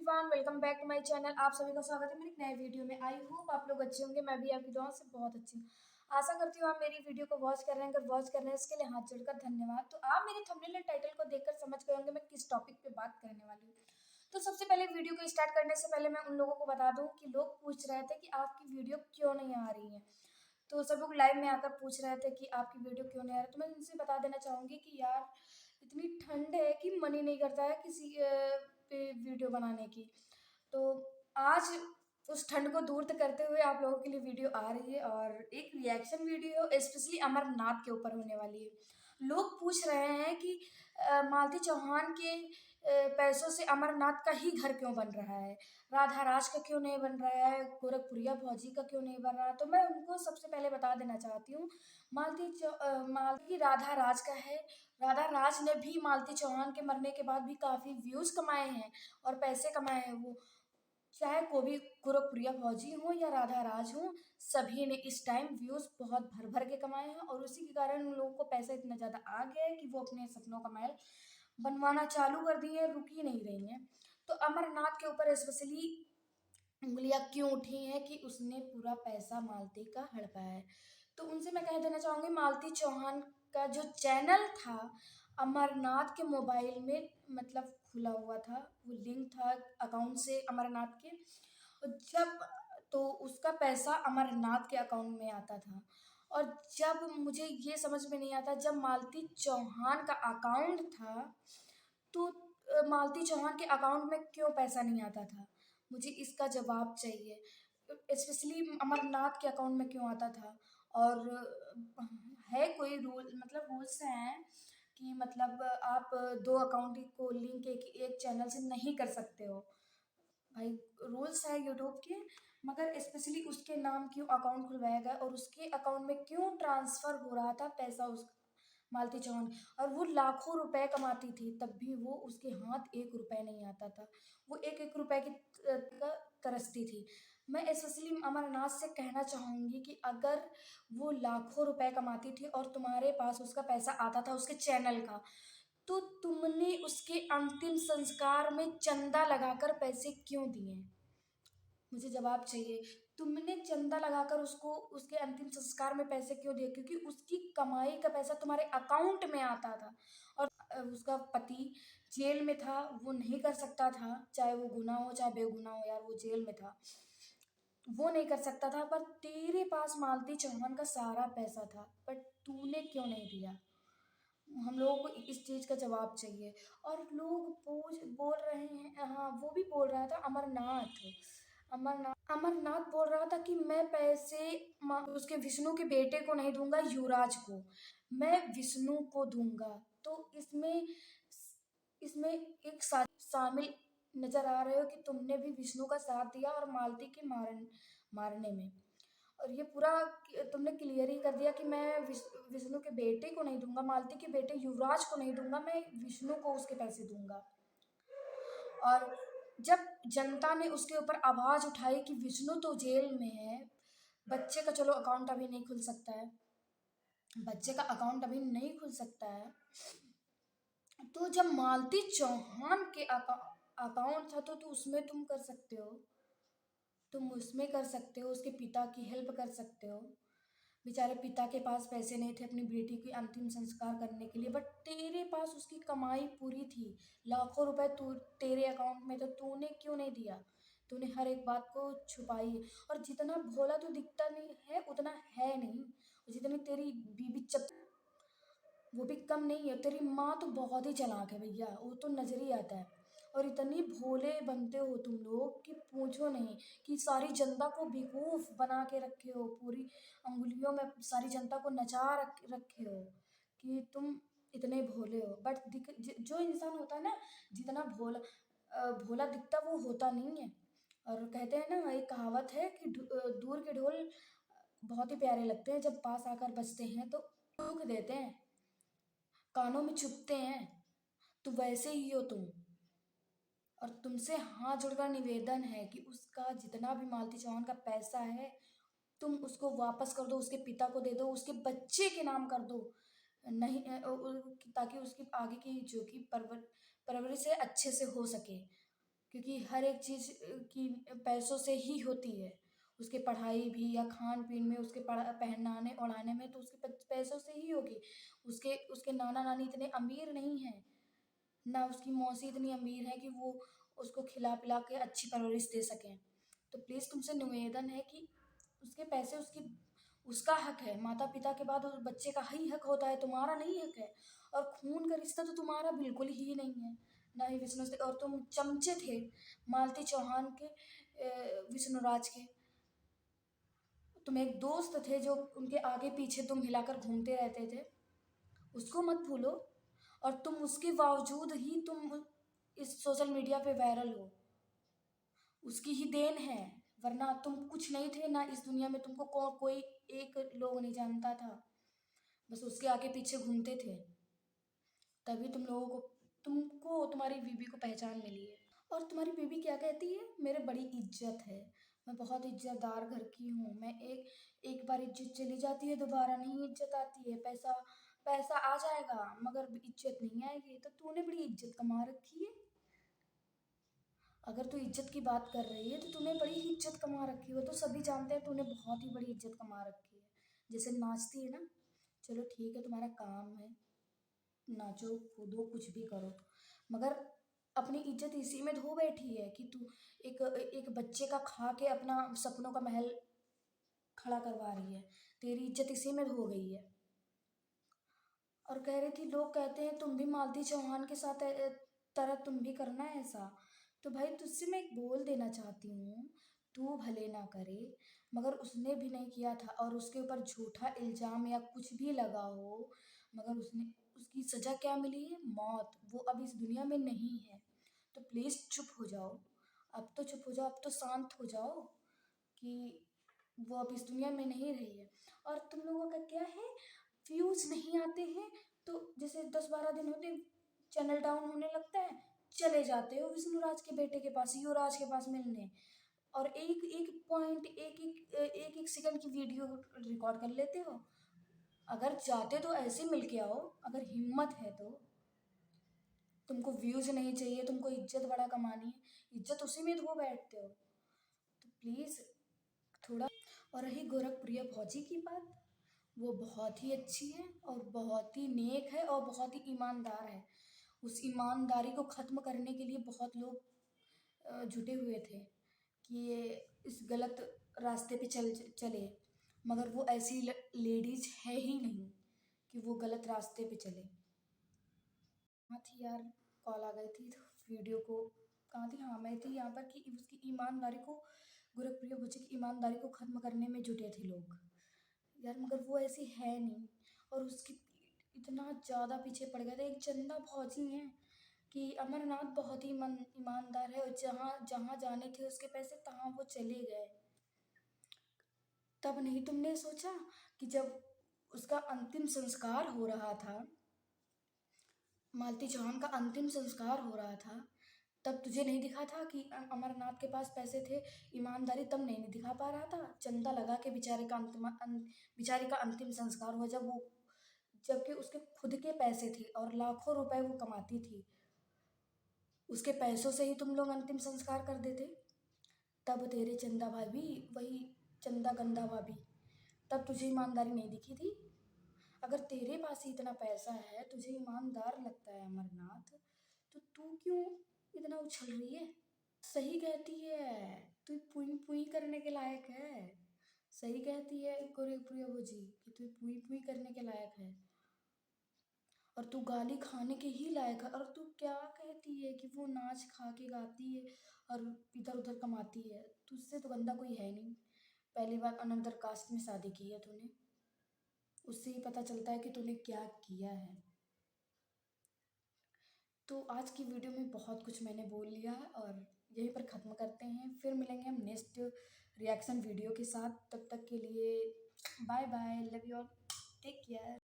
Everyone, welcome back to my channel. आप सभी का स्वागत है मेरे एक नए वीडियो में। आई होप आप लोग अच्छे होंगे। मैं भी आपकी दुआ से बहुत अच्छी हूँ। आशा करती हूँ आप मेरी वीडियो को वॉच कर रहे हैं। अगर वॉच कर रहे हैं इसके लिए हाथ जोड़कर धन्यवाद। तो आप मेरे थंबनेल और टाइटल को देखकर समझ गए होंगे मैं किस टॉपिक पे बात करने वाली हूँ। तो सबसे पहले वीडियो को स्टार्ट करने से पहले मैं उन लोगों को बता दूँ कि लोग पूछ रहे थे कि आपकी वीडियो क्यों नहीं आ रही है। तो सब लोग लाइव में आकर पूछ रहे थे कि आपकी वीडियो क्यों नहीं आ रही। तो मैं उनसे बता देना चाहूँगी कि यार इतनी ठंड है कि मन ही नहीं करता है किसी पे वीडियो बनाने की। तो आज उस ठंड को दूर करते हुए आप लोगों के लिए वीडियो आ रही है और एक रिएक्शन वीडियो स्पेशली अमरनाथ के ऊपर होने वाली है। लोग पूछ रहे हैं कि मालती चौहान के पैसों से अमरनाथ का ही घर क्यों बन रहा है, राधा राज का क्यों नहीं बन रहा है, गोरखपुरिया भौजी का क्यों नहीं बन रहा। तो मैं उनको सबसे पहले बता देना चाहती हूँ, मालती राधा राज का है। राधा राज ने भी मालती चौहान के मरने के बाद भी काफ़ी व्यूज़ कमाए हैं और पैसे कमाए हैं। वो चाहे कोई भी गोरखपुरिया फौजी हो या राधा राज हो, सभी ने इस टाइम व्यूज़ बहुत भर भर के कमाए हैं और उसी के कारण उन लोगों को पैसा इतना ज़्यादा आ गया है कि वो अपने सपनों का महल बनवाना चालू कर दिए हैं, रुक ही नहीं रही हैं। तो अमरनाथ के ऊपर स्पेशली उंगलियां क्यों उठी हैं कि उसने पूरा पैसा मालती का हड़पाया है। तो उनसे मैं कह देना चाहूँगी, मालती चौहान का जो चैनल था अमरनाथ के मोबाइल में मतलब खुला हुआ था, वो लिंक था अकाउंट से अमरनाथ के। और जब तो उसका पैसा अमरनाथ के अकाउंट में आता था। और जब मुझे ये समझ में नहीं आता, जब मालती चौहान का अकाउंट था तो मालती चौहान के अकाउंट में क्यों पैसा नहीं आता था, मुझे इसका जवाब चाहिए। स्पेशली अमरनाथ के अकाउंट में क्यों आता था। और है कोई रूल, मतलब रूल्स हैं कि मतलब आप दो अकाउंट को लिंक एक एक चैनल से नहीं कर सकते हो। भाई रूल्स है यूट्यूब के, मगर स्पेशली उसके नाम क्यों अकाउंट खुलवाया गया और उसके अकाउंट में क्यों ट्रांसफ़र हो रहा था पैसा उस मालती चौहान। और वो लाखों रुपए कमाती थी तब भी वो उसके हाथ एक रुपए नहीं आता था। वो एक एक रुपए की तरसती थी। मैं स्पेशली अमरनाथ से कहना चाहूँगी कि अगर वो लाखों रुपए कमाती थी और तुम्हारे पास उसका पैसा आता था उसके चैनल का, तो तुमने उसके अंतिम संस्कार में चंदा लगाकर पैसे क्यों दिए? मुझे जवाब चाहिए। तुमने चंदा लगाकर उसको उसके अंतिम संस्कार में पैसे क्यों दिए? क्योंकि उसकी कमाई का पैसा तुम्हारे अकाउंट में आता था। और उसका पति जेल में था, वो नहीं कर सकता था, चाहे वो गुनाह हो चाहे बेगुनाह हो, यार वो जेल में था, वो नहीं कर सकता था। पर तेरे पास मालती चौहान का सारा पैसा था, बट तूने क्यों नहीं दिया? हम लोगों को इस चीज़ का जवाब चाहिए। और लोग पूछ बोल रहे हैं, हाँ वो भी बोल रहा था अमरनाथ, अमरनाथ बोल रहा था कि मैं पैसे उसके विष्णु के बेटे को नहीं दूंगा, युवराज को, मैं विष्णु को दूंगा। तो इसमें इसमें एक शामिल नजर आ रहे हो कि तुमने भी विष्णु का साथ दिया और मालती के मारने में। और ये पूरा तुमने क्लियर ही कर दिया कि मैं विष्णु के बेटे को नहीं दूंगा, मालती के बेटे युवराज को नहीं दूंगा, मैं विष्णु को उसके पैसे दूंगा। और जब जनता ने उसके ऊपर आवाज उठाई कि विष्णु तो जेल में है, बच्चे का चलो अकाउंट अभी नहीं खुल सकता है, बच्चे का अकाउंट अभी नहीं खुल सकता है, तो जब मालती चौहान के अकाउंट था तो उसमें तुम कर सकते हो, तुम उसमें कर सकते हो, उसके पिता की हेल्प कर सकते हो। बेचारे पिता के पास पैसे नहीं थे अपनी बेटी के अंतिम संस्कार करने के लिए, बट तेरे पास उसकी कमाई पूरी थी, लाखों रुपए तू तेरे अकाउंट में, तो तूने क्यों नहीं दिया? तूने हर एक बात को छुपाई है। और जितना भोला तू दिखता नहीं है उतना है नहीं, और जितनी तेरी बीबी चप वो भी कम नहीं है। तेरी माँ तो बहुत ही चालाक है भैया, वो तो नजर ही आता है। और इतनी भोले बनते हो तुम लोग कि पूछो नहीं, कि सारी जनता को बेवकूफ बना के रखे हो, पूरी अंगुलियों में सारी जनता को नचा रखे हो कि तुम इतने भोले हो। बट जो इंसान होता है ना, जितना भोला दिखता वो होता नहीं है। और कहते हैं ना, एक कहावत है कि दूर के ढोल बहुत ही प्यारे लगते हैं, जब पास आकर बजते हैं तो दुख देते हैं, कानों में चुभते हैं। तो वैसे ही हो तुम। और तुमसे हाथ जोड़कर निवेदन है कि उसका जितना भी मालती चौहान का पैसा है तुम उसको वापस कर दो, उसके पिता को दे दो, उसके बच्चे के नाम कर दो। नहीं ताकि उसकी आगे की जो कि परवरिश है अच्छे से हो सके। क्योंकि हर एक चीज़ की पैसों से ही होती है। उसके पढ़ाई भी या खान-पीन में, उसके पहनाने ओढ़ाने में तो उसके पैसों से ही होगी। उसके उसके नाना-नानी इतने अमीर नहीं हैं, ना उसकी मौसी इतनी अमीर है कि वो उसको खिला-पिला के अच्छी परवरिश दे सकें। तो प्लीज़ तुमसे निवेदन है कि उसके पैसे उसका हक है, माता-पिता के बाद उस बच्चे का ही हक होता है, तुम्हारा नहीं हक है। और खून का रिश्ता तो तुम्हारा बिल्कुल ही नहीं है, ना ही विष्णु से। और तुम चमचे थे मालती चौहान के, विष्णुराज के। तुम एक दोस्त थे जो उनके आगे-पीछे तुम हिलाकर घूमते रहते थे, उसको मत भूलो। और तुम उसके बावजूद ही तुम इस सोशल मीडिया पे वायरल हो, उसकी ही देन है। वरना तुम कुछ नहीं थे, ना इस दुनिया में तुमको कोई एक लोग नहीं जानता था, बस उसके आगे पीछे घूमते थे। तभी तुमको तुम्हारी बीबी को पहचान मिली है। और तुम्हारी बीबी क्या कहती है? मेरे बड़ी इज्जत है, मैं बहुत इज्जतदार घर की हूँ, मैं एक बार इज्जत चली जाती है दोबारा नहीं इज्जत आती है। पैसा पैसा आ जाएगा मगर इज्जत नहीं आएगी। तो तूने बड़ी इज्जत कमा रखी है। अगर तू इज्जत की बात कर रही है तो तूने बड़ी ही इज्जत कमा रखी हो, तो सभी जानते हैं तूने बहुत ही बड़ी इज्जत कमा रखी है। जैसे नाचती है ना, चलो ठीक है तुम्हारा काम है, नाचो कूदो कुछ भी करो, मगर अपनी इज्जत इसी में धो बैठी है कि तू एक एक बच्चे का खा के अपना सपनों का महल खड़ा करवा रही है। तेरी इज्जत इसी में धो गई है। और कह रही थी लोग कहते हैं तुम भी मालती चौहान के साथ तरह तुम भी करना है ऐसा। तो भाई तुझसे मैं एक बोल देना चाहती हूँ, तू भले ना करे मगर उसने भी नहीं किया था, और उसके ऊपर झूठा इल्ज़ाम या कुछ भी लगा हो, मगर उसकी सज़ा क्या मिली है? मौत। वो अब इस दुनिया में नहीं है। तो प्लीज़ चुप हो जाओ, अब तो चुप हो जाओ, अब तो शांत हो जाओ कि वो अब इस दुनिया में नहीं रही है। और तुम लोगों का क्या है, व्यूज़ नहीं आते हैं तो जैसे 10-12 दिन होते चैनल डाउन होने लगता है, चले जाते हो विष्णुराज के बेटे के पास, युवराज के पास मिलने। और एक एक पॉइंट, एक एक सेकंड की वीडियो रिकॉर्ड कर लेते हो। अगर चाहते तो ऐसे मिल के आओ, अगर हिम्मत है तो। तुमको व्यूज़ नहीं चाहिए, तुमको इज्जत बड़ा कमानी है, इज्जत उसी में धो बैठते हो। तो प्लीज़ थोड़ा। और रही गोरखप्रिया फौजी की बात, वो बहुत ही अच्छी है और बहुत ही नेक है और बहुत ही ईमानदार है। उस ईमानदारी को ख़त्म करने के लिए बहुत लोग जुटे हुए थे कि ये इस गलत रास्ते पे चले, मगर वो ऐसी लेडीज़ है ही नहीं कि वो गलत रास्ते पे चले। हाँ थी यार, कॉल आ गई थी तो वीडियो को कहाँ थी, हाँ मैं थी यहाँ पर कि उसकी ईमानदारी को, गोरखप्रिया बच्ची की ईमानदारी को ख़त्म करने में जुटे थे लोग यार, मगर वो ऐसी है नहीं। और उसकी इतना ज़्यादा पीछे पड़ गए थे। एक चंदा फौजी हैं कि अमरनाथ बहुत ही ईमानदार है, और जहाँ जहाँ जाने थे उसके पैसे तहाँ वो चले गए। तब नहीं तुमने सोचा कि जब उसका अंतिम संस्कार हो रहा था, मालती चौहान का अंतिम संस्कार हो रहा था, तब तुझे नहीं दिखा था कि अमरनाथ के पास पैसे थे, ईमानदारी तब नहीं दिखा पा रहा था? चंदा लगा के बेचारे का अंतिम संस्कार हुआ, जबकि उसके खुद के पैसे थे और लाखों रुपए वो कमाती थी। उसके पैसों से ही तुम लोग अंतिम संस्कार कर देते। तब तेरे चंदा भाभी, वही चंदा गंदा भाभी, तब तुझे ईमानदारी नहीं दिखी थी। अगर तेरे पास ही इतना पैसा है, तुझे ईमानदार लगता है अमरनाथ, तो तू क्यों इतना उछल रही है? सही कहती है, तू पुई पुई करने के लायक है। सही कहती है गोरखप्रिया जी कि तू पुई पुई करने के लायक है, और तू गाली खाने के ही लायक है। और तू क्या कहती है कि वो नाच खा के गाती है और इधर उधर कमाती है? तुझसे तो गंदा कोई है नहीं। पहली बार अनदर कास्ट में शादी की है तूने, उससे ही पता चलता है कि तूने क्या किया है। तो आज की वीडियो में बहुत कुछ मैंने बोल लिया है और यहीं पर ख़त्म करते हैं। फिर मिलेंगे हम नेक्स्ट रिएक्शन वीडियो के साथ। तब तक के लिए bye bye, love you all, take care.